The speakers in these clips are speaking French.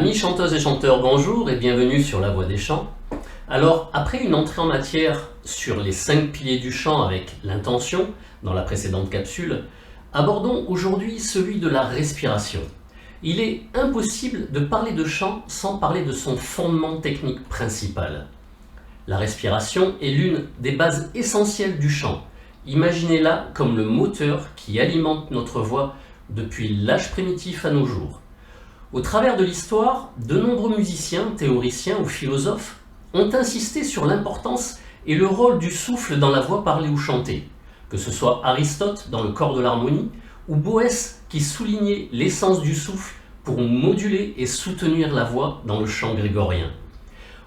Amis chanteuses et chanteurs, bonjour et bienvenue sur La Voix des Chants. Alors, après une entrée en matière sur les 5 piliers du chant avec l'intention, dans la précédente capsule, abordons aujourd'hui celui de la respiration. Il est impossible de parler de chant sans parler de son fondement technique principal. La respiration est l'une des bases essentielles du chant. Imaginez-la comme le moteur qui alimente notre voix depuis l'âge primitif à nos jours. Au travers de l'histoire, de nombreux musiciens, théoriciens ou philosophes ont insisté sur l'importance et le rôle du souffle dans la voix parlée ou chantée, que ce soit Aristote dans le corps de l'harmonie ou Boès qui soulignait l'essence du souffle pour moduler et soutenir la voix dans le chant grégorien.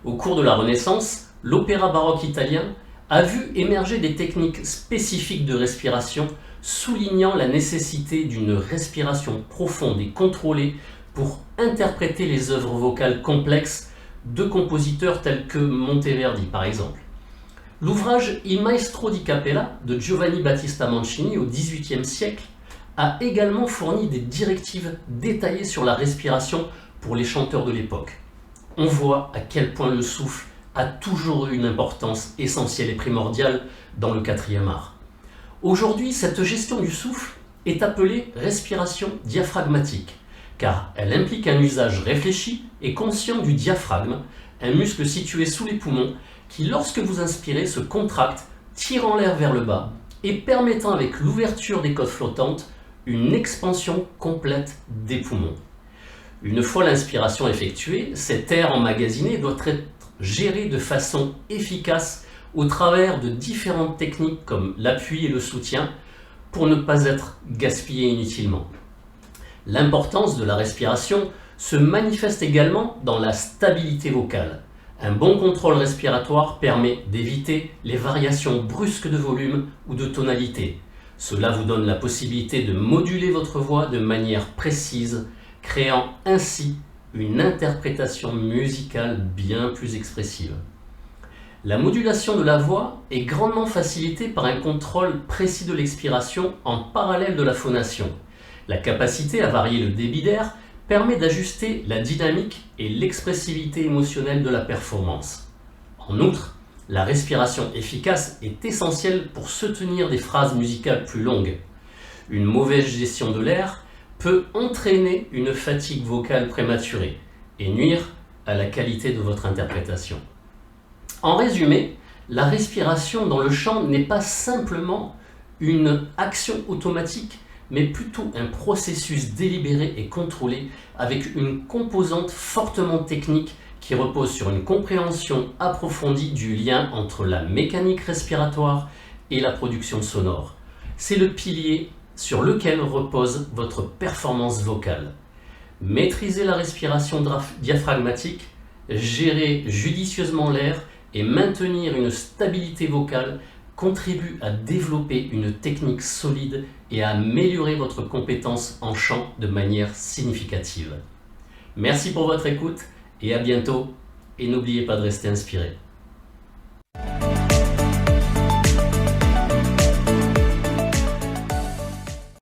Au cours de la Renaissance, l'opéra baroque italien a vu émerger des techniques spécifiques de respiration soulignant la nécessité d'une respiration profonde et contrôlée pour interpréter les œuvres vocales complexes de compositeurs tels que Monteverdi par exemple. L'ouvrage Il Maestro di Cappella de Giovanni Battista Mancini au XVIIIe siècle a également fourni des directives détaillées sur la respiration pour les chanteurs de l'époque. On voit à quel point le souffle a toujours eu une importance essentielle et primordiale dans le 4e art. Aujourd'hui, cette gestion du souffle est appelée respiration diaphragmatique, car elle implique un usage réfléchi et conscient du diaphragme, un muscle situé sous les poumons qui, lorsque vous inspirez, se contracte, tirant l'air vers le bas et permettant avec l'ouverture des côtes flottantes une expansion complète des poumons. Une fois l'inspiration effectuée, cet air emmagasiné doit être géré de façon efficace au travers de différentes techniques comme l'appui et le soutien pour ne pas être gaspillé inutilement. L'importance de la respiration se manifeste également dans la stabilité vocale. Un bon contrôle respiratoire permet d'éviter les variations brusques de volume ou de tonalité. Cela vous donne la possibilité de moduler votre voix de manière précise, créant ainsi une interprétation musicale bien plus expressive. La modulation de la voix est grandement facilitée par un contrôle précis de l'expiration en parallèle de la phonation. La capacité à varier le débit d'air permet d'ajuster la dynamique et l'expressivité émotionnelle de la performance. En outre, la respiration efficace est essentielle pour soutenir des phrases musicales plus longues. Une mauvaise gestion de l'air peut entraîner une fatigue vocale prématurée et nuire à la qualité de votre interprétation. En résumé, la respiration dans le chant n'est pas simplement une action automatique, mais plutôt un processus délibéré et contrôlé avec une composante fortement technique qui repose sur une compréhension approfondie du lien entre la mécanique respiratoire et la production sonore. C'est le pilier sur lequel repose votre performance vocale. Maîtriser la respiration diaphragmatique, gérer judicieusement l'air et maintenir une stabilité vocale contribue à développer une technique solide et à améliorer votre compétence en chant de manière significative. Merci pour votre écoute et à bientôt. Et n'oubliez pas de rester inspiré.